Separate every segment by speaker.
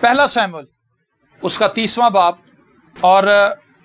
Speaker 1: पहला सैमुएल उसका 30वां बाब और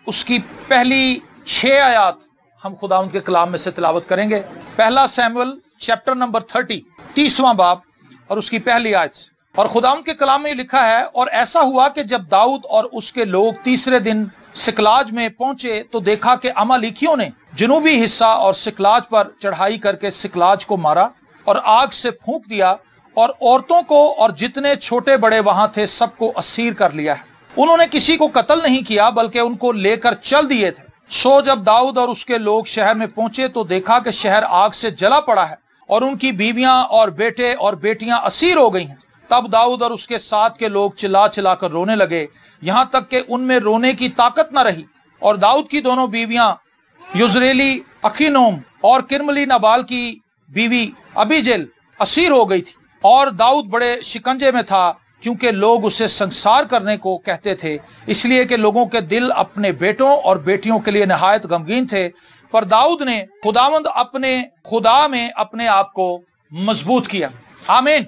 Speaker 1: उसकी पहली 6 आयात हम खुदावंद के कलाम में से तिलावत करेंगे। पहला सैमुएल चैप्टर नंबर 30, 30वां बाब और उसकी पहली आयत से। और खुदावंद के कलाम में लिखा है, और ऐसा हुआ कि जब दाऊद और उसके लोग तीसरे दिन सिकलाज में पहुंचे तो देखा कि अमालेकियों ने जनूबी हिस्सा और सिकलाज पर चढ़ाई करके सिकलाज को मारा और आग से फूंक दिया, और औरतों को और जितने छोटे बड़े वहां थे सबको असीर कर लिया है। उन्होंने किसी को कत्ल नहीं किया बल्कि उनको लेकर चल दिए थे। सो जब दाऊद और उसके लोग शहर में पहुंचे तो देखा कि शहर आग से जला पड़ा है और उनकी बीवियां और बेटे और बेटियां असीर हो गई हैं। तब दाऊद और उसके साथ के लोग चिल्ला चिल्ला कर रोने लगे, यहां तक कि उनमें रोने की ताकत न रही। और दाऊद की दोनों बीवियां युजरेली अखीनोम और किरमली नबाल की बीवी अबीजेल असीर हो गई थी। और दाऊद बड़े शिकंजे में था क्योंकि लोग उसे संसार करने को कहते थे, इसलिए कि लोगों के दिल अपने बेटों और बेटियों के लिए नहायत गमगीन थे। पर दाऊद ने खुदावंद अपने खुदा में अपने आप को मजबूत किया। आमीन।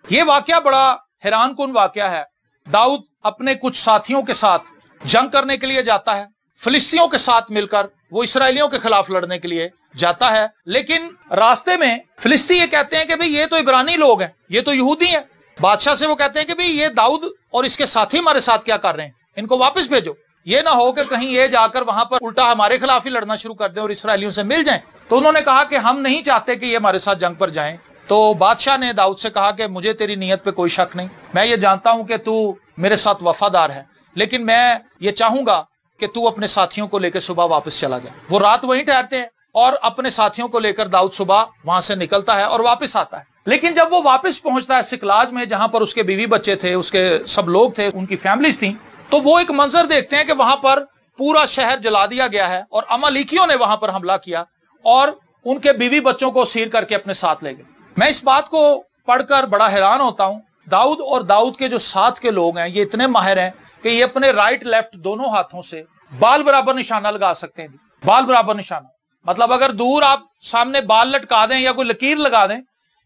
Speaker 1: ये वाकया बड़ा हैरान कुन वाकया है। दाऊद अपने कुछ साथियों के साथ जंग करने के लिए जाता है, फिलिस्तियों के साथ मिलकर वो इसराइलियों के खिलाफ लड़ने के लिए जाता है। लेकिन रास्ते में फिलिस्ती ये कहते हैं कि भाई ये तो इब्रानी लोग हैं, ये तो यहूदी हैं। बादशाह से वो कहते हैं कि भाई ये दाऊद और इसके साथी हमारे साथ क्या कर रहे हैं, इनको वापस भेजो। ये ना हो कि कहीं ये जाकर वहां पर उल्टा हमारे खिलाफ ही लड़ना शुरू कर दें और इसराइलियों से मिल जाएं। तो उन्होंने कहा कि हम नहीं चाहते कि ये हमारे साथ जंग पर जाएं। तो बादशाह ने दाऊद से कहा कि मुझे तेरी नीयत पे कोई शक नहीं, मैं ये जानता हूं कि तू मेरे साथ वफादार है, लेकिन मैं ये चाहूंगा कि तू अपने साथियों को लेकर सुबह वापस चला जाए। वो रात वहीं ठहरते हैं और अपने साथियों को लेकर दाऊद सुबह वहां से निकलता है और वापस आता है। लेकिन जब वो वापस पहुंचता है सिकलाज में, जहां पर उसके बीवी बच्चे थे, उसके सब लोग थे, उनकी फैमिलीज थी, तो वो एक मंजर देखते हैं कि वहां पर पूरा शहर जला दिया गया है और अमालेकियों ने वहां पर हमला किया और उनके बीवी बच्चों को सीर करके अपने साथ ले गए। मैं इस बात को पढ़कर बड़ा हैरान होता हूं। दाऊद और दाऊद के जो साथ के लोग हैं ये इतने माहिर हैं कि ये अपने राइट लेफ्ट दोनों हाथों से बाल बराबर निशाना लगा सकते हैं। बाल बराबर निशाना मतलब अगर दूर आप सामने बाल लटका दें या कोई लकीर लगा दें,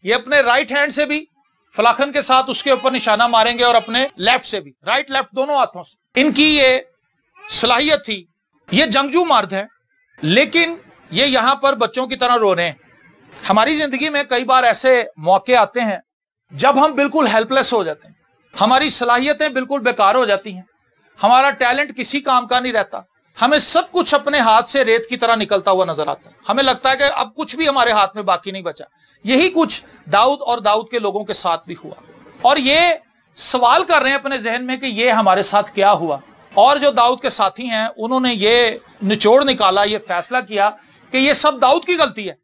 Speaker 1: ये अपने राइट हैंड से भी फलाखन के साथ उसके ऊपर निशाना मारेंगे और अपने लेफ्ट से भी, राइट लेफ्ट दोनों हाथों से। इनकी ये सलाहियत थी। ये जंगजू मर्द है, लेकिन ये यहां पर बच्चों की तरह रो रहे हैं। हमारी जिंदगी में कई बार ऐसे मौके आते हैं जब हम बिल्कुल हेल्पलेस हो जाते हैं, हमारी सलाहियतें बिल्कुल बेकार हो जाती हैं, हमारा टैलेंट किसी काम का नहीं रहता, हमें सब कुछ अपने हाथ से रेत की तरह निकलता हुआ नजर आता है। हमें लगता है कि अब कुछ भी हमारे हाथ में बाकी नहीं बचा। यही कुछ दाऊद और दाऊद के लोगों के साथ भी हुआ और ये सवाल कर रहे हैं अपने जहन में कि ये हमारे साथ क्या हुआ। और जो दाऊद के साथी हैं उन्होंने ये निचोड़ निकाला, ये फैसला किया कि ये सब दाऊद की गलती है।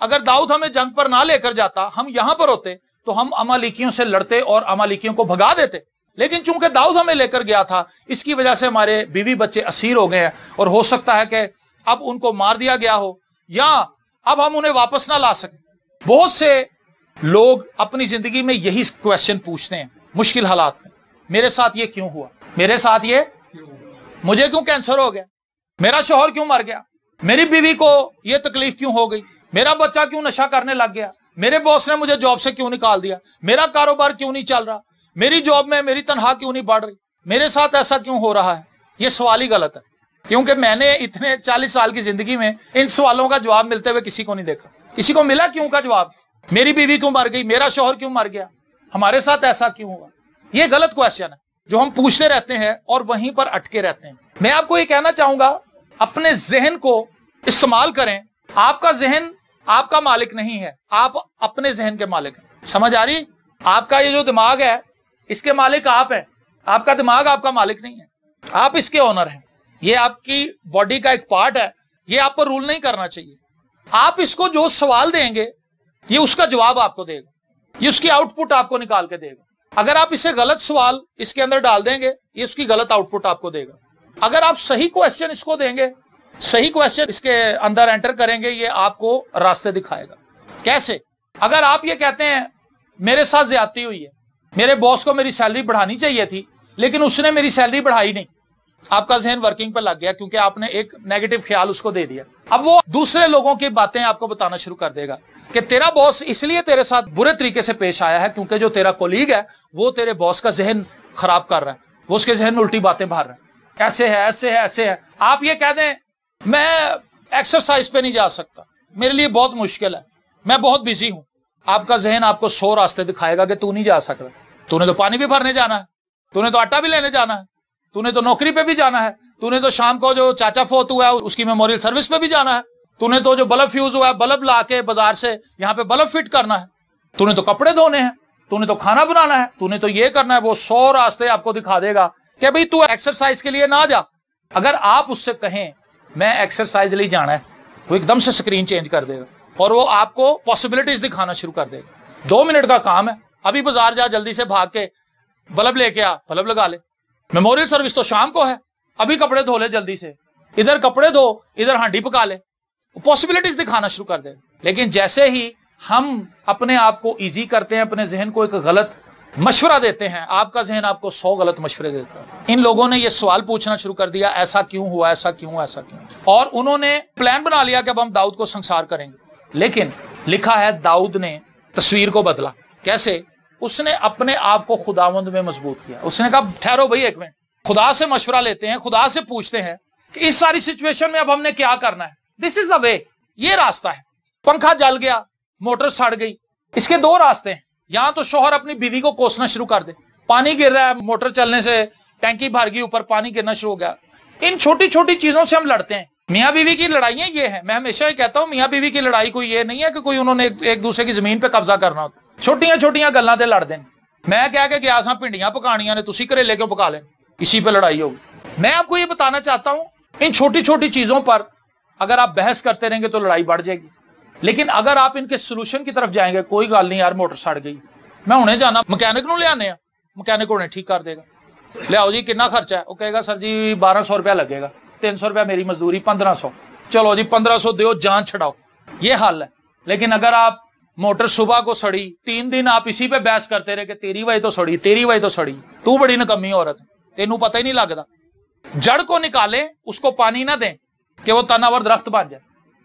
Speaker 1: अगर दाऊद हमें जंग पर ना लेकर जाता, हम यहां पर होते तो हम अमालेकियों से लड़ते और अमालेकियों को भगा देते। लेकिन चूंकि दाऊद हमें लेकर गया था, इसकी वजह से हमारे बीवी बच्चे असीर हो गए हैं और हो सकता है कि अब उनको मार दिया गया हो या अब हम उन्हें वापस ना ला सकें। बहुत से लोग अपनी जिंदगी में यही क्वेश्चन पूछते हैं मुश्किल हालात में, मेरे साथ ये क्यों हुआ, मेरे साथ ये मुझे क्यों कैंसर हो गया, मेरा शौहर क्यों मर गया, मेरी बीवी को ये तकलीफ क्यों हो गई, मेरा बच्चा क्यों नशा करने लग गया, मेरे बॉस ने मुझे जॉब से क्यों निकाल दिया, मेरा कारोबार क्यों नहीं चल रहा, मेरी जॉब में मेरी तनख्वाह क्यों नहीं बढ़ रही, मेरे साथ ऐसा क्यों हो रहा है। ये सवाल ही गलत है, क्योंकि मैंने इतने 40 साल की जिंदगी में इन सवालों का जवाब मिलते हुए किसी को नहीं देखा। किसी को मिला क्यों का जवाब, मेरी बीवी क्यों मर गई, मेरा शौहर क्यों मर गया, हमारे साथ ऐसा क्यों हुआ। ये गलत क्वेश्चन है जो हम पूछते रहते हैं और वहीं पर अटके रहते हैं। मैं आपको ये कहना चाहूंगा, अपने जहन को इस्तेमाल करें। आपका जहन आपका मालिक नहीं है, आप अपने जहन के मालिक हैं। समझ आ रही? आपका ये जो दिमाग है इसके मालिक आप हैं, आपका दिमाग आपका मालिक नहीं है, आप इसके ओनर हैं। ये आपकी बॉडी का एक पार्ट है, ये आप पर रूल नहीं करना चाहिए। आप इसको जो सवाल देंगे ये उसका जवाब आपको देगा, ये उसकी आउटपुट आपको निकाल के देगा। अगर आप इसे गलत सवाल इसके अंदर डाल देंगे ये उसकी गलत आउटपुट आपको देगा। अगर आप सही क्वेश्चन इसको देंगे, सही क्वेश्चन इसके अंदर एंटर करेंगे, ये आपको रास्ते दिखाएगा। कैसे? अगर आप ये कहते हैं मेरे साथ ज्यादती हुई है, मेरे बॉस को मेरी सैलरी बढ़ानी चाहिए थी लेकिन उसने मेरी सैलरी बढ़ाई नहीं, आपका जहन वर्किंग पर लग गया क्योंकि आपने एक नेगेटिव ख्याल उसको दे दिया। अब वो दूसरे लोगों की बातें आपको बताना शुरू कर देगा कि तेरा बॉस इसलिए तेरे साथ बुरे तरीके से पेश आया है क्योंकि जो तेरा कोलीग है वो तेरे बॉस का जहन خراب کر رہا ہے, وہ اس کے ذہن میں الٹی باتیں بھر رہا ہے, ایسے ہے ایسے ہے ایسے ہے. آپ یہ کہہ دیں میں ایکسرسائز پہ نہیں جا سکتا, میرے لیے بہت مشکل ہے, میں بہت بزی ہوں, آپ کا ذہن آپ کو 100 راستے دکھائے گا کہ تو نہیں جا سکتا. تو نے تو پانی بھی بھرنے جانا ہے, تو نے تو آٹا بھی لینے جانا ہے, تو نے تو نوکری پہ بھی جانا ہے, تو نے تو شام کو جو چاچا فوت ہوا ہے اس کی میموریل سروس پہ بھی جانا ہے, تو نے تو جو بلب فیوز ہوا ہے بلب لا کے بازار سے یہاں پہ بلب فٹ کرنا ہے, تو نے تو کپڑے دھونے ہیں, تو نے تو کھانا بنانا ہے, تو نے تو یہ کرنا ہے. وہ 100 راستے آپ کو دکھا دے گا کہ بھئی تو ایکسرسائز کے لیے نہ جا. اگر آپ اس سے کہیں میں ایکسرسائز لیے جانا ہے, وہ ایک دم سے سکرین چینج کر دے گا اور وہ آپ کو پاسبلٹیز دکھانا شروع کر دے گا. 2 منٹ کا کام ہے, ابھی بازار جا جلدی سے بھاگ کے بلب لے کے آ, بلب لگا لے. میموریل سروس تو شام کو ہے, ابھی کپڑے دھو لے جلدی سے, ادھر کپڑے دھو ادھر ہانڈی پکا لے. پاسبلٹیز دکھانا شروع کر دے. لیکن جیسے ہی ہم اپنے آپ کو ایزی کرتے ہیں, اپنے ذہن کو ایک غلط مشورہ دیتے ہیں, آپ کا ذہن آپ کو 100 غلط مشورے دیتا ہے. ان لوگوں نے یہ سوال پوچھنا شروع کر دیا, ایسا کیوں ہوا, ایسا کیوں, ایسا کیوں, اور انہوں نے پلان بنا لیا کہ اب ہم داؤد کو سنسار کریں گے. لیکن لکھا ہے داؤد نے تصویر کو بدلا. کیسے؟ اس نے اپنے آپ کو خداوند میں مضبوط کیا. اس نے کہا ٹھہرو بھائی ایک منٹ, خدا سے مشورہ لیتے ہیں, خدا سے پوچھتے ہیں کہ اس ساری سچویشن میں اب ہم نے کیا کرنا ہے. دس از اے وے, یہ راستہ ہے. پنکھا جل گیا, موٹر سڑ گئی, اس کے 2 راستے ہیں. یہاں تو شوہر اپنی بیوی کو کوسنا شروع کر دے, پانی گر رہا ہے, موٹر چلنے سے ٹینکی بھر گئی, اوپر پانی گرنا شروع ہو گیا. ان چھوٹی چھوٹی چیزوں سے ہم لڑتے ہیں. میاں بیوی کی لڑائیاں یہ ہیں. میں ہمیشہ یہ کہتا ہوں میاں بیوی کی لڑائی کوئی یہ نہیں ہے کہ کوئی انہوں نے ایک دوسرے کی زمین پہ قبضہ کرنا ہوتا. چھوٹیاں چھوٹیاں گلاں تے لڑ دیں. میں کہہ کے گیا سا پنڈیاں پکانیاں نے, تسی کریلے کیوں پکا لیں, اسی پہ لڑائی ہوگی. میں آپ کو یہ بتانا چاہتا ہوں ان چھوٹی چھوٹی چیزوں پر اگر آپ بحث کرتے رہیں گے تو لڑائی بڑھ جائے گی. لیکن اگر آپ ان کے سلوشن کی طرف جائیں گے, کوئی گل نہیں یار موٹر سڑ گئی, میں انہیں جانا مکینک نو لے آنے ہیں, مکینک انہیں ٹھیک کر دے گا. لے آؤ جی کتنا خرچہ ہے, وہ کہے گا سر جی 1200 روپیہ لگے گا, 300 روپیہ میری مزدوری, 1500, چلو جی 1500 دیو, جان چھڑاؤ. یہ حل ہے. لیکن اگر آپ موٹر صبح کو سڑی, 3 دن آپ اسی پہ بحث کرتے رہے کہ تیری وجہ تو سڑی, تیری وجہ تو سڑی, تو بڑی نکمی عورت, تینوں پتہ ہی نہیں لگتا. جڑ کو نکالیں, اس کو پانی نہ دیں کہ وہ تناور درخت بن جائے.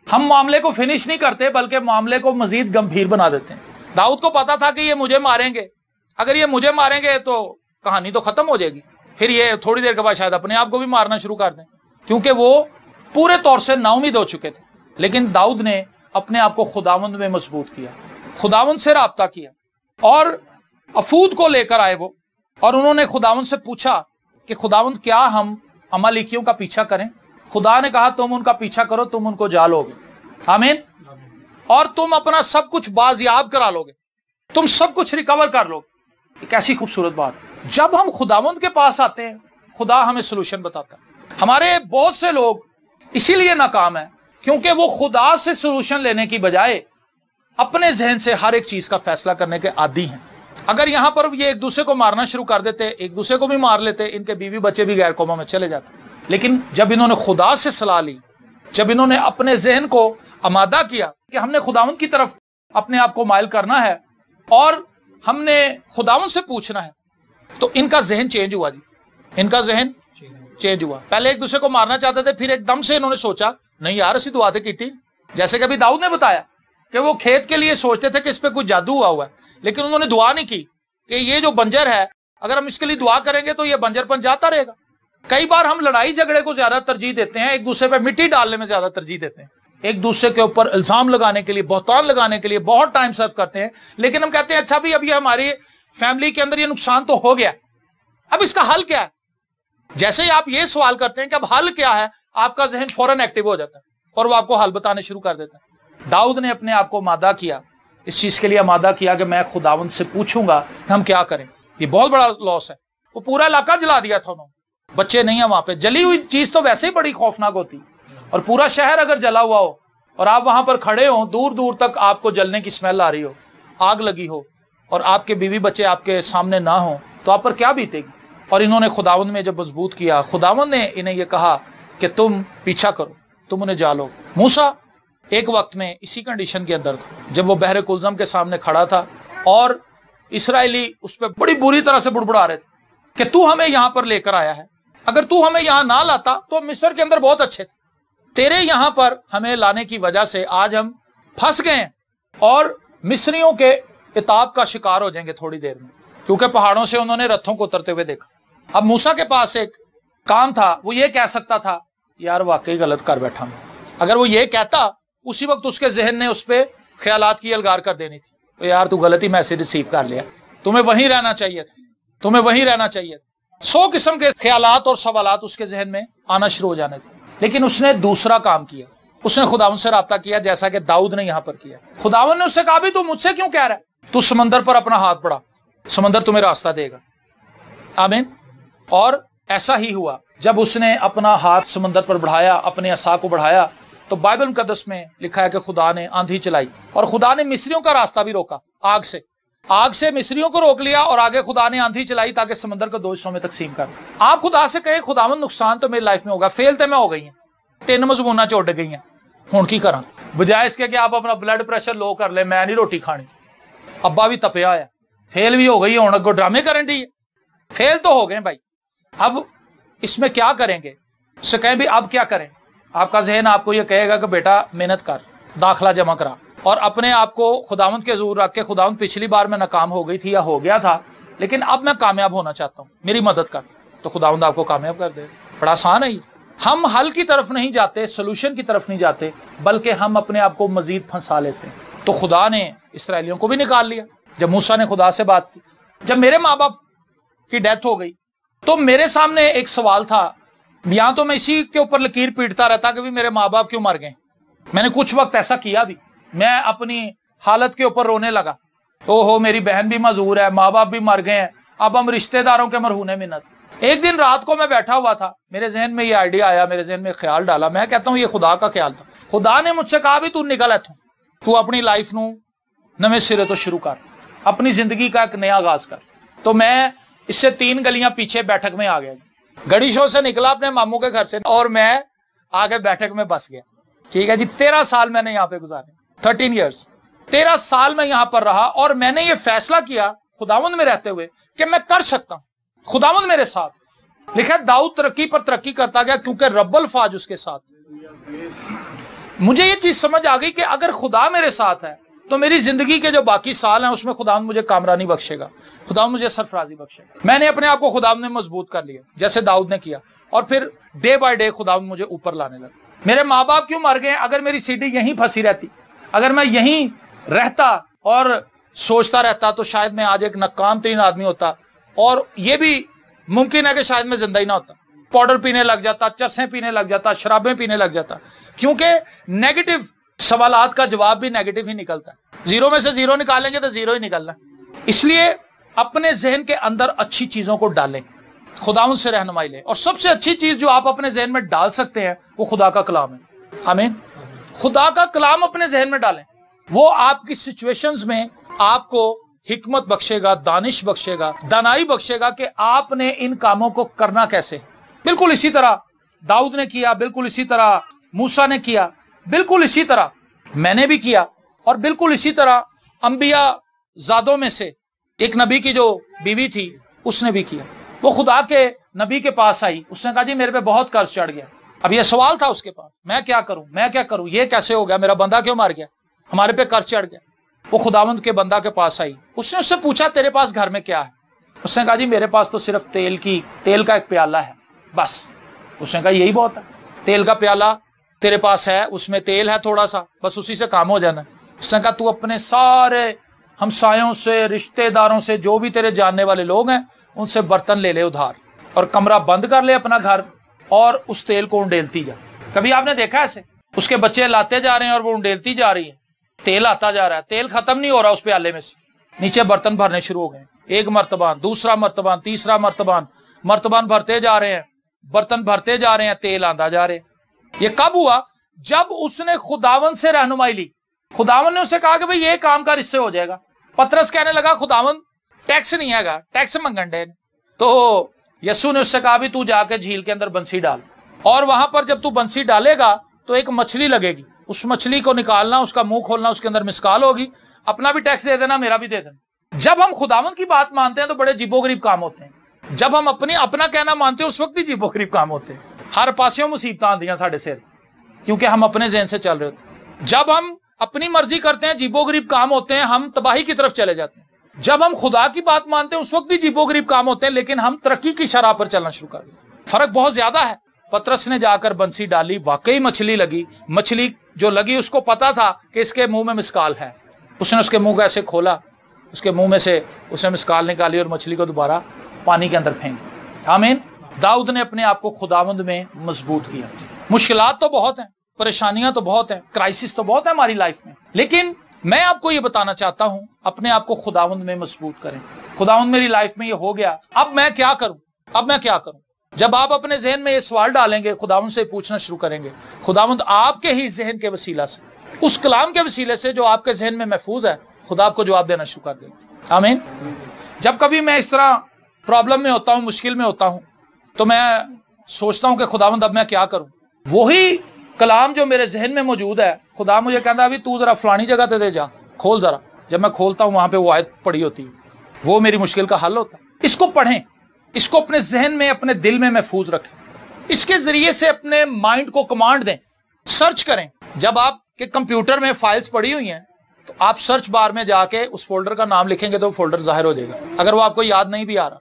Speaker 1: ہم معاملے کو فنش نہیں کرتے بلکہ معاملے کو مزید گمبھیر بنا دیتے ہیں. داؤد کو پتا تھا کہ یہ مجھے ماریں گے, اگر یہ مجھے ماریں گے تو کہانی تو ختم ہو جائے گی, پھر یہ تھوڑی دیر کے بعد شاید اپنے آپ کو بھی مارنا شروع کر دیں, کیونکہ وہ پورے طور سے نا امید ہو چکے تھے. لیکن داؤد نے اپنے آپ کو خداوند میں مضبوط کیا, خداوند سے رابطہ کیا, اور افود کو لے کر آئے وہ, اور انہوں نے خداوند سے پوچھا کہ خداوند کیا ہم عمالیکیوں کا پیچھا کریں؟ خدا نے کہا تم ان کا پیچھا کرو, تم ان کو جا لو گے, آمین, اور تم اپنا سب کچھ بازیاب کرا لو گے, تم سب کچھ ریکور کر لو گے. ایک ایسی خوبصورت بات. جب ہم خداوند کے پاس آتے ہیں خدا ہمیں سلوشن بتاتا ہے. ہمارے بہت سے لوگ اسی لیے ناکام ہیں کیونکہ وہ خدا سے سلوشن لینے کی بجائے اپنے ذہن سے ہر ایک چیز کا فیصلہ کرنے کے عادی ہیں. اگر یہاں پر یہ ایک دوسرے کو مارنا شروع کر دیتے, ایک دوسرے کو بھی مار لیتے, ان کے بیوی بچے بھی غیر قوموں میں چلے جاتے. لیکن جب انہوں نے خدا سے صلاح لی, جب انہوں نے اپنے ذہن کو آمادہ کیا کہ ہم نے خداوند کی طرف اپنے آپ کو مائل کرنا ہے اور ہم نے خداوند سے پوچھنا ہے, تو ان کا ذہن چینج ہوا. جی ان کا ذہن چینج ہوا. پہلے ایک دوسرے کو مارنا چاہتے تھے, پھر ایک دم سے انہوں نے سوچا نہیں یار اسی دعا تے کیتی, جیسے کہ ابھی داؤد نے بتایا کہ وہ کھیت کے لیے سوچتے تھے کہ اس پہ کوئی جادو ہوا ہے, لیکن انہوں نے دعا نہیں کی کہ یہ جو بنجر ہے اگر ہم اس کے لیے دعا کریں گے تو یہ بنجر پن جاتا رہے گا. کئی بار ہم لڑائی جھگڑے کو زیادہ ترجیح دیتے ہیں, ایک دوسرے پہ مٹی ڈالنے میں زیادہ ترجیح دیتے ہیں, ایک دوسرے کے اوپر الزام لگانے کے لیے, بہتان لگانے کے لیے بہت ٹائم سرو کرتے ہیں. لیکن ہم کہتے ہیں اچھا بھی اب یہ ہماری فیملی کے اندر یہ نقصان تو ہو گیا, اب اس کا حل کیا ہے؟ جیسے ہی آپ یہ سوال کرتے ہیں کہ اب حل کیا ہے, آپ کا ذہن فوراً ایکٹیو ہو جاتا ہے اور وہ آپ کو حل بتانے شروع کر دیتا ہے. داؤد نے اپنے آپ کو آمادہ کیا, اس چیز کے لیے آمادہ کیا کہ میں خداوند سے پوچھوں گا کہ ہم کیا کریں. یہ بہت بڑا لاس ہے. وہ پورا علاقہ جلا دیا تھا انہوں نے, بچے نہیں ہیں وہاں پہ. جلی ہوئی چیز تو ویسے ہی بڑی خوفناک ہوتی, اور پورا شہر اگر جلا ہوا ہو اور آپ وہاں پر کھڑے ہوں, دور دور تک آپ کو جلنے کی اسمیل آ رہی ہو, آگ لگی ہو, اور آپ کے بیوی بچے آپ کے سامنے نہ ہوں, تو آپ پر کیا بیتے گی؟ اور انہوں نے خداوند میں جب مضبوط کیا, خداوند نے انہیں یہ کہا کہ تم پیچھا کرو, تم انہیں جالو. موسیٰ ایک وقت میں اسی کنڈیشن کے اندر تھا جب وہ بحر کلزم کے سامنے کھڑا تھا اور اسرائیلی اس پہ بڑی بری طرح سے بڑبڑا رہے تھے کہ تو ہمیں یہاں پر لے کر آیا ہے, اگر تو ہمیں یہاں نہ لاتا تو مصر کے اندر بہت اچھے تھے, تیرے یہاں پر ہمیں لانے کی وجہ سے آج ہم پھنس گئے ہیں اور مصریوں کے عتاب کا شکار ہو جائیں گے تھوڑی دیر میں. क्योंकि पहाड़ों से उन्होंने रथों को उतरते हुए देखा। अब मूसा के पास एक काम था, वो ये कह सकता था यार वाकई गलत कर बैठा मैं। अगर वो ये कहता, उसी वक्त उसके जहन ने उस पर ख्यालात की अलगार कर देनी थी, तो यार तू गलती मैसेज रिसीव कर लिया, तुम्हें वहीं रहना चाहिए था, तुम्हें वहीं रहना चाहिए था। 100 किस्म के ख्यालात और सवालात उसके जहन में आना शुरू हो जाने थे। लेकिन उसने दूसरा काम किया, उसने खुदावन से राब्ता किया, जैसा कि दाऊद ने यहां पर किया। खुदावन ने उससे कहा भी तू मुझसे क्यों कह रहा है, तू समंदर पर अपना हाथ बढ़ा, समंदर तुम्हें रास्ता देगा। आमीन। और ऐसा ही हुआ, जब उसने अपना हाथ समंदर पर बढ़ाया, अपने असा को बढ़ाया, तो बाइबल मुकद्दस में लिखा है कि खुदा ने आंधी चलाई और खुदा ने मिस्रियों का रास्ता भी रोका। आग से मिस्रियों को रोक लिया और आगे खुदा ने आंधी चलाई ताकि समंदर को 2 हिस्सों में तकसीम कर। आप खुदा से कहें खुदावन नुकसान तो मेरी लाइफ में होगा, फेल तो मैं हो गई है, 3 मजबूना चोट गई हैं, हुण की करा, बजाय इसके कि आप अपना ब्लड प्रेशर लो कर ले, मैं नहीं रोटी खानी, अब्बा भी तपया है, फेल भी हो गई है, हुण अगों ड्रामे करन दी है, फेल तो हो गए भाई, अब इसमें क्या करेंगे। उससे कहें भी अब क्या करें। आपका जहन आपको ये कहेगा कि बेटा मेहनत कर, दाखला जमा करा, और अपने आप को खुदावंद के हजूर रख के, खुदावंद पिछली बार मैं नाकाम हो गई थी या हो गया था, लेकिन अब मैं कामयाब होना चाहता हूँ, मेरी मदद कर, तो खुदावंद आपको कामयाब कर दे। बड़ा आसान है। हम हल की तरफ नहीं जाते, सोल्यूशन की तरफ नहीं जाते, बल्कि हम अपने आप को मजीद फंसा लेते हैं। तो खुदा ने इसराइलियों को भी निकाल लिया। जब मूसा ने खुदा से बात की, जब मेरे माँ बाप की डेथ हो गई, तो मेरे सामने एक सवाल था, या तो मैं इसी के ऊपर लकीर पीटता रहता कि भी मेरे माँ बाप क्यों मर गए। मैंने कुछ वक्त ऐसा किया भी, मैं अपनी हालत के ऊपर रोने लगा, ओहो मेरी बहन भी मजूर है, माँ बाप भी मर गए हैं, अब हम रिश्तेदारों के मरहूने मिन्नत। एक दिन रात को मैं बैठा हुआ था, मेरे जहन में ये आइडिया आया, मेरे जहन में ख्याल डाला, मैं कहता हूँ ये खुदा का ख्याल था। खुदा ने मुझसे कहा भी तू निकल इत्थों, तू अपनी लाइफ नू नवे सिरे तो शुरू कर, अपनी जिंदगी का एक नया आगाज कर। तो मैं इससे 3 गलियां पीछे बैठक में आ गया, गड़ी शो से निकला अपने मामू के घर से, और मैं आगे बैठक में बस गया। ठीक है जी, 13 साल मैंने यहाँ पे गुजारे, 13 ईयर्स, 13 साल मैं यहाँ पर रहा, और मैंने ये फैसला किया खुदावंद में रहते हुए कि मैं कर सकता हूँ, खुदावंद मेरे साथ। लिखा है दाऊद तरक्की पर तरक्की करता गया क्योंकि रब्बुल फाज उसके साथ। मुझे ये चीज समझ आ गई कि अगर खुदा मेरे साथ है तो मेरी जिंदगी के जो बाकी साल हैं उसमें खुदा मुझे कामरानी बख्शेगा, खुदा मुझे सरफराजी बख्शेगा। मैंने अपने आप को खुदा ने मजबूत कर लिया जैसे दाऊद ने किया, और फिर डे बाय डे खुदा मुझे ऊपर लाने लगा। मेरे माँ बाप क्यों मर गए, अगर मेरी सीढ़ी यहीं फंसी रहती, अगर मैं यहीं रहता और सोचता रहता, तो शायद मैं आज एक नाकाम तरीन आदमी होता, और ये भी मुमकिन है कि शायद मैं जिंदा ही ना होता, पाउडर पीने लग जाता, चरसें पीने लग जाता, शराबें पीने लग जाता, क्योंकि नेगेटिव सवालात का जवाब भी नेगेटिव ही निकलता है। 0 में से 0 निकालेंगे तो 0 ही निकलना। इसलिए अपने जहन के अंदर अच्छी चीजों को डालें, खुदावंद से रहनुमाई लें, और सबसे अच्छी चीज जो आप अपने जहन में डाल सकते हैं वो खुदा का कलाम है। आमीन। खुदा का कलाम अपने जहन में डालें, वो आपकी सिचुएशंस में आपको हिकमत बख्शेगा, दानिश बख्शेगा, दानाई बख्शेगा कि आपने इन कामों को करना कैसे। बिल्कुल इसी तरह दाऊद ने किया, बिल्कुल इसी तरह मूसा ने किया, बिल्कुल इसी तरह मैंने भी किया, और बिल्कुल इसी तरह अंबिया जादों में से एक नबी की जो बीवी थी उसने भी किया। वो खुदा के नबी के पास आई, उसने कहा जी मेरे पे बहुत कर्ज चढ़ गया। अब ये सवाल था उसके पास, मैं क्या करूं, मैं क्या करूं, ये कैसे हो गया, मेरा बंदा क्यों मर गया, हमारे पे कर्ज चढ़ गया। वो खुदावंद के बंदा के पास आई, उसने उससे पूछा तेरे पास घर में क्या है। उसने कहा जी मेरे पास तो सिर्फ तेल का एक प्याला है बस। उसने कहा यही बहुत है, तेल का प्याला तेरे पास है, उसमें तेल है थोड़ा सा, बस उसी से काम हो जाना। उसने कहा तू अपने सारे हमसायों से, रिश्तेदारों से, जो भी तेरे जानने वाले लोग हैं उनसे बर्तन ले ले उधार, और कमरा बंद कर ले अपना घर, और उस तेल को उंडेलती जा। कभी आपने देखा ऐसे, उसके बच्चे लाते जा रहे हैं और वो उंडेलती जा रही है, तेल आता जा रहा है, तेल खत्म नहीं हो रहा उस प्याले में से, नीचे बर्तन भरने शुरू हो गए, एक मर्तबान, दूसरा मर्तबान, तीसरा मर्तबान भरते जा रहे हैं, बर्तन भरते जा रहे हैं, तेल आंदा जा रहे हैं। ये कब हुआ, जब उसने खुदावन से रहनुमाई ली। खुदावन ने उसे कहा कि भाई ये काम कर, इससे हो जाएगा। पतरस कहने लगा खुदावन टैक्स नहीं आएगा, टैक्स मंगन डे। तो यस्सु ने उससे कहा भी तू जाके झील के अंदर बंसी डाल, और वहां पर जब तू बंसी डालेगा तो एक मछली लगेगी, उस मछली को निकालना, उसका मुंह खोलना, उसके अंदर मिसकाल होगी, अपना भी टैक्स दे देना, मेरा भी दे देना। जब हम खुदावन की बात मानते हैं तो बड़े जीबोगरीब काम होते हैं, जब हम अपना कहना मानते हैं उस वक्त भी जीबोगरीब काम होते हैं। हर पासियों मुसीबत आंदियां साढ़े सिर, क्योंकि हम अपने ज़हन से चल रहे होते हैं। जब हम अपनी मर्जी करते हैं जीबोगरीब काम होते हैं, हम तबाही की तरफ चले जाते हैं। जब हम खुदा की बात मानते हैं उस वक्त भी अजीबोगरीब काम होते हैं, लेकिन हम तरक्की की शराह पर चलना शुरू कर देते। फर्क बहुत ज्यादा है। पतरस ने जाकर बंसी डाली, वाकई मछली लगी। मछली जो लगी उसको पता था कि इसके मुंह में मिसकाल है। उसने उसके मुंह को ऐसे खोला, उसके मुंह में से उसने मिसकाल निकाली और मछली को दोबारा पानी के अंदर फेंक। आमीन। दाऊद ने अपने आप को खुदावंद में मजबूत किया। मुश्किलात तो बहुत हैं, परेशानियां तो बहुत हैं, क्राइसिस तो बहुत है हमारी लाइफ में, लेकिन मैं आपको ये बताना चाहता हूं, अपने आप को खुदावंद में मजबूत करें। खुदावंद मेरी लाइफ में ये हो गया, अब मैं क्या करूं, अब मैं क्या करूं। जब आप अपने जहन में ये सवाल डालेंगे, खुदावंद से पूछना शुरू करेंगे, खुदावंद आपके ही जहन के वसीला से, उस कलाम के वसीले से जो आपके जहन में महफूज है, खुदा आपको जवाब देना शुरू कर देगा। आमीन। जब कभी मैं इस तरह प्रॉब्लम में होता हूं, मुश्किल में होता हूं, तो मैं सोचता हूं कि खुदावंद अब मैं क्या करूं। वही कलाम जो मेरे जहन में मौजूद है, खुदा मुझे कहता है अभी तू जरा फलानी जगह ते दे जा, खोल जरा। जब मैं खोलता हूं वहां पे वो आयत पड़ी होती है, वो मेरी मुश्किल का हल होता है। इसको पढ़ें, इसको अपने जहन में, अपने दिल में महफूज रखें, इसके जरिए से अपने माइंड को कमांड दें, सर्च करें। जब आपके कंप्यूटर में फाइल्स पड़ी हुई हैं तो आप सर्च बार में जाके उस फोल्डर का नाम लिखेंगे तो फोल्डर जाहिर हो जाएगा। अगर वो आपको याद नहीं भी आ रहा,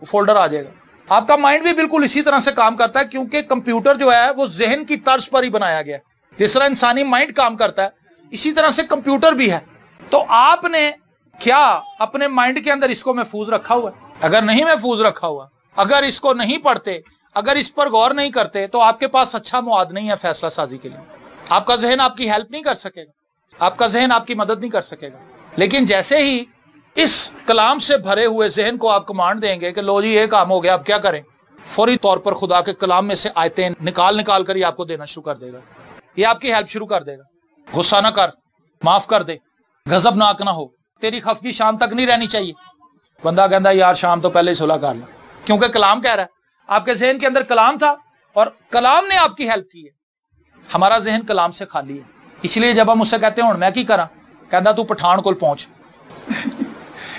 Speaker 1: वो फोल्डर आ जाएगा। आपका माइंड भी बिल्कुल इसी तरह से काम करता है, क्योंकि कंप्यूटर जो है वो जहन की तर्ज पर ही बनाया गया है। जिस तरह इंसानी माइंड काम करता है, इसी तरह से कंप्यूटर भी है। तो आपने क्या अपने माइंड के अंदर इसको महफूज रखा हुआ है? अगर नहीं महफूज रखा हुआ, अगर इसको नहीं पढ़ते, अगर इस पर गौर नहीं करते, तो आपके पास अच्छा मुआद नहीं है फैसला साजी के लिए। आपका जहन आपकी हेल्प नहीं कर सकेगा, आपका जहन आपकी मदद नहीं कर सकेगा। लेकिन जैसे ही इस कलाम से भरे हुए जहन को आप कमांड देंगे कि लो जी ये काम हो गया, अब क्या करें, फौरी तौर पर खुदा के कलाम में से आयतें निकाल कर ही आपको देना शुरू कर देगा। ये आपकी हेल्प शुरू कर देगा। गुस्सा ना कर, माफ कर दे, गजबनाक ना हो, तेरी खफगी शाम तक नहीं रहनी चाहिए। बंदा कहता यार शाम तो पहले ही सुलह कर लो, क्योंकि कलाम कह रहा है। आपके जहन के अंदर कलाम था और कलाम ने आपकी हेल्प की है। हमारा जहन कलाम से खाली है, इसलिए जब हम उससे कहते हैं हुण मैं की करा, कहता तू पठान को पहुंच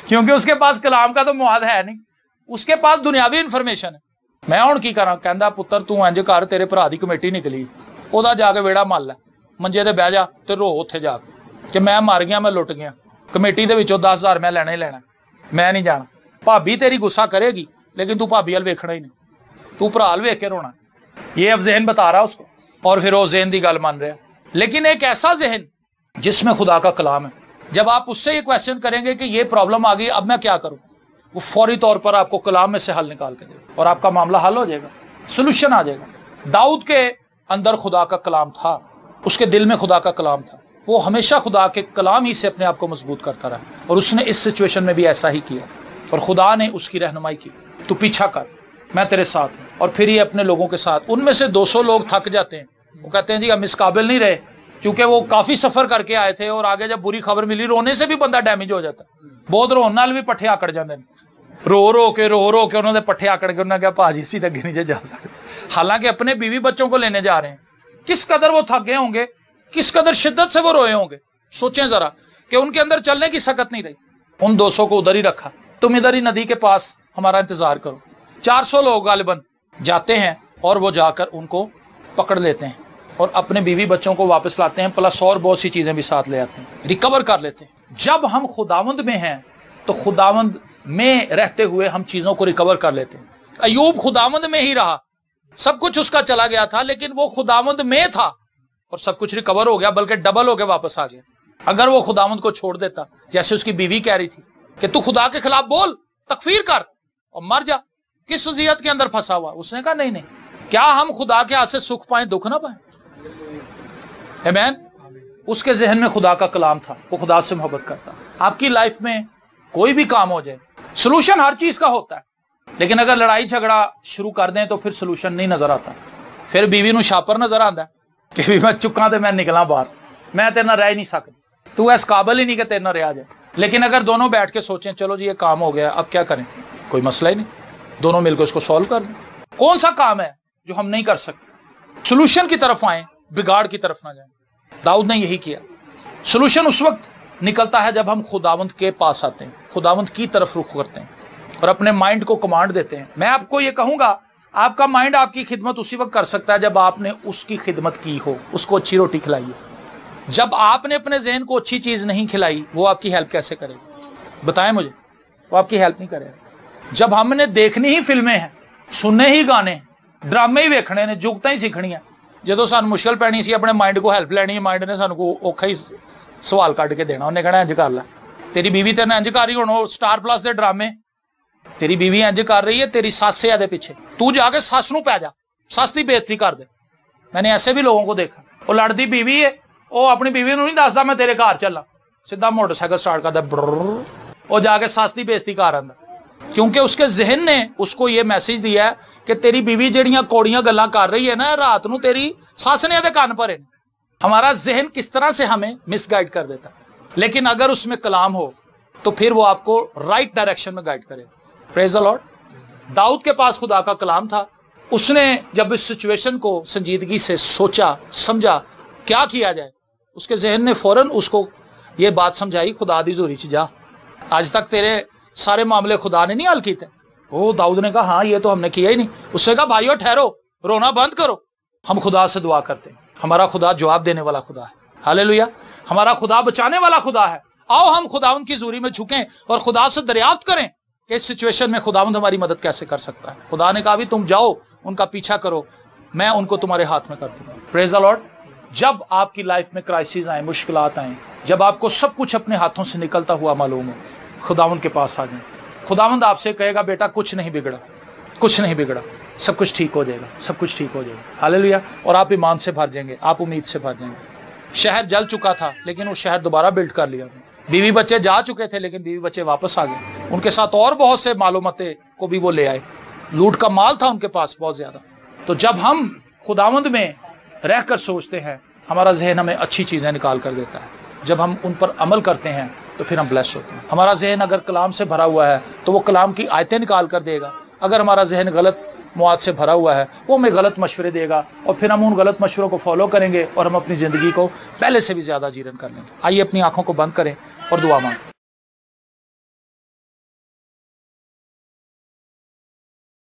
Speaker 1: क्योंकि उसके पास कलाम का तो मुआद है नहीं, उसके पास दुनियावी इंफॉर्मेशन है। मैं हुण की करा, कहता पुत्र तू इंज कर, तेरे भरा दी कमेटी निकली, ओदा जाके वेड़ा मल लै, मंजे ते बह जा ते रो उत्थे जाके कि मैं मर गया, मैं लुट गया, कमेटी दे विचों 10,000 मैं लेना ही लेना, मैं नहीं जाना। भाभी तेरी गुस्सा करेगी, लेकिन तू भाभी अल वेखना ही नहीं, तू भरा अल वेख के रोना। ये अब जहन बता रहा उसको, और फिर वो जहन की गल मान रहा। लेकिन एक ऐसा जहन जिसमें खुदा का कलाम है, जब आप उससे ये क्वेश्चन करेंगे कि ये प्रॉब्लम आ गई, अब मैं क्या करूं, वो फौरी तौर पर आपको कलाम में से हल निकाल के देगा और आपका मामला हल हो जाएगा, सोल्यूशन आ जाएगा। दाऊद के अंदर खुदा का कलाम था, उसके दिल में खुदा का कलाम था, वो हमेशा खुदा के कलाम ही से अपने आप को मजबूत करता रहा, और उसने इस सिचुएशन में भी ऐसा ही किया, और खुदा ने उसकी रहनुमाई की, तू पीछा कर, मैं तेरे साथ हूं। और फिर ये अपने लोगों के साथ, उनमें से 200 लोग थक जाते हैं, वो कहते हैं जी हम इस काबिल नहीं रहे, क्योंकि वो काफी सफर करके आए थे, और आगे जब बुरी खबर मिली, रोने से भी बंदा डैमेज हो जाता, बहुत रोन नाल भी पट्ठे आकड़ जाते हैं, रो रो के उन्होंने पट्ठे आकड़ के उन्होंने कहा भाजी इसी तक नहीं जा सकते, हालांकि अपने बीवी बच्चों को लेने जा रहे हैं। किस कदर वो थक गए होंगे, किस कदर शिद्दत से वो रोए होंगे। सोचें जरा कि उनके अंदर चलने की सकत नहीं रही। उन 200 को उधर ही रखा, तुम इधर ही नदी के पास हमारा इंतजार करो। 400 लोग गालिबन जाते हैं और वो जाकर उनको पकड़ लेते हैं और अपने बीवी बच्चों को वापस लाते हैं, प्लस और बहुत सी चीजें भी साथ ले आते हैं, रिकवर कर लेते हैं। जब हम खुदावंद में हैं तो खुदावंद में रहते हुए हम चीजों को रिकवर कर लेते हैं। अय्यूब खुदावंद में ही रहा, सब कुछ उसका चला गया था, लेकिन वो खुदावंद में था और सब कुछ रिकवर हो गया, बल्कि डबल हो के वापस आ गया। अगर वो खुदावंद को छोड़ देता, जैसे उसकी बीवी कह रही थी कि तू खुदा के खिलाफ बोल, तकफीर कर और मर जा, किस वज़ीयत के अंदर फंसा हुआ। उसने कहा नहीं नहीं, क्या हम खुदा के हाथ से सुख पाए, दुख ना पाए। आमीन। उसके जहन में खुदा का कलाम था, वो खुदा से मोहब्बत करता। आपकी लाइफ में कोई भी काम हो जाए, सोल्यूशन हर चीज का होता है, लेकिन अगर लड़ाई झगड़ा शुरू कर दें तो फिर सोल्यूशन नहीं नजर आता। फिर बीवी नूं छापर नजर आता कि भी मैं चुका तो मैं निकला बाहर, मैं तेरे नाल रह ही नहीं सकती, तू इस काबिल ही नहीं कि तेरे नाल रहा जाए। लेकिन अगर दोनों बैठ के सोचें चलो जी ये काम हो गया, अब क्या करें, कोई मसला ही नहीं, दोनों मिलकर उसको सॉल्व कर दें। कौन सा काम है जो हम नहीं कर सकते, सोल्यूशन की तरफ आए, बिगाड़ की तरफ ना जाए। दाऊद ने यही किया। सोल्यूशन उस वक्त निकलता है जब हम खुदावंद के पास आते हैं, खुदावंद की तरफ रुख करते हैं और अपने माइंड को कमांड देते हैं। मैं आपको ये कहूंगा, आपका माइंड आपकी खिदमत उसी वक्त कर सकता है जब आपने उसकी खिदमत की हो, उसको अच्छी रोटी खिलाई हो। जब आपने अपने जहन को अच्छी चीज नहीं खिलाई, वो आपकी हेल्प कैसे करेगा, बताएं मुझे। वो आपकी हेल्प नहीं करेगा। जब हमने देखनी ही फिल्में हैं, सुनने ही गाने, ड्रामे ही वेखने ने, जुगतां ही सीखनियां, ਜਦੋਂ ਸਾਨੂੰ ਮੁਸ਼ਕਲ ਪੈਣੀ ਸੀ ਆਪਣੇ ਮਾਈਂਡ ਕੋ ਹੈਲਪ ਲੈਣੀ ਹੈ, ਮਾਈਂਡ ਨੇ ਸਾਨੂੰ ਕੋ ਔਖਾ ਹੀ ਸਵਾਲ ਕੱਢ ਕੇ ਦੇਣਾ, ਉਹਨੇ ਕਹਿਣਾ ਇੰਜ ਕਰ ਲੈ, ਤੇਰੀ ਬੀਵੀ ਤੈਨੂੰ ਇੰਜ ਕਰ ਰਹੀ, ਹੁਣ ਉਹ ਸਟਾਰ ਪਲੱਸ ਦੇ ਡਰਾਮੇ, ਤੇਰੀ ਬੀਵੀ ਇੰਜ ਕਰ ਰਹੀ ਹੈ, ਤੇਰੀ ਸੱਸ ਹੈ ਦੇ ਪਿੱਛੇ, ਤੂੰ ਜਾ ਕੇ ਸੱਸ ਨੂੰ ਪੈ ਜਾ, ਸੱਸ ਦੀ ਬੇਇੱਜ਼ਤੀ ਕਰ ਦੇ। मैंने ऐसे भी लोगों को देखा, वो लड़ती बीवी है, वो अपनी बीवी ਨੂੰ नहीं ਦੱਸਦਾ मैं तेरे घर चला, सीधा मोटरसाइकिल स्टार्ट करता वो जाके सस की बेइज्जती कर आंदा, क्योंकि उसके जहन ने उसको ये मैसेज दिया है कि तेरी बीवी जड़ियां कौड़ियां गल्लां कर रही है ना रात ਨੂੰ तेरी सस ने कान भरे। हमारा जहन किस तरह से हमें मिसगाइड कर देता, लेकिन अगर उसमें कलाम हो तो फिर वो आपको राइट डायरेक्शन में गाइड करेगा। Praise the Lord. दाऊद के पास खुदा का कलाम था, उसने जब इस सिचुएशन को संजीदगी से सोचा समझा क्या किया जाए, उसके जहन ने फौरन उसको ये बात समझाई, खुदा दी जोरी च जा, आज तक तेरे सारे मामले खुदा ने नहीं हल किए। ओ दाऊद ने कहा हाँ ये तो हमने किया ही नहीं। उसने कहा भाइयों ठहरो, रोना बंद करो, हम खुदा से दुआ करते हैं, हमारा खुदा जवाब देने वाला खुदा है, हालेलुया, हमारा खुदा बचाने वाला खुदा है। आओ हम खुदावंद की जोरी में झुकें और खुदा से दरियाफ्त करें कि इस सिचुएशन में खुदावंद हमारी मदद कैसे कर सकता है। खुदा ने कहा भी तुम जाओ, उनका पीछा करो, मैं उनको तुम्हारे हाथ में कर दूंगा। Praise the Lord. जब आपकी लाइफ में क्राइसिस आए, मुश्किलात आए, जब आपको सब कुछ अपने हाथों से निकलता हुआ मालूम हो, खुदावंद के पास आ जाए। खुदावंद आपसे कहेगा बेटा कुछ नहीं बिगड़ा, कुछ नहीं बिगड़ा, सब कुछ ठीक हो जाएगा, सब कुछ ठीक हो जाएगा, हालेलुया। और आप ईमान से भर जाएंगे, आप उम्मीद से भर जाएंगे। शहर जल चुका था लेकिन वो शहर दोबारा बिल्ड कर लिया, बीवी बच्चे जा चुके थे लेकिन बीवी बच्चे वापस आ गए, उनके साथ और बहुत से मालूमाते को भी वो ले आए, लूट का माल था उनके पास बहुत ज्यादा। तो जब हम खुदावंद में रहकर सोचते हैं, हमारा जहन हमें अच्छी चीजें निकाल कर देता है, जब हम उन पर अमल करते हैं तो फिर हम ब्लेस होते हैं। हमारा जहन अगर कलाम से भरा हुआ है तो वो कलाम की आयतें निकाल कर देगा, अगर हमारा जहन गलत मौत से भरा हुआ है वो हमें गलत मशवरे देगा, और फिर हम उन गलत मशवरों को फॉलो करेंगे और हम अपनी जिंदगी को पहले से भी ज्यादा जीरन कर लेंगे। आइए अपनी आंखों को बंद करें और दुआ मांगें।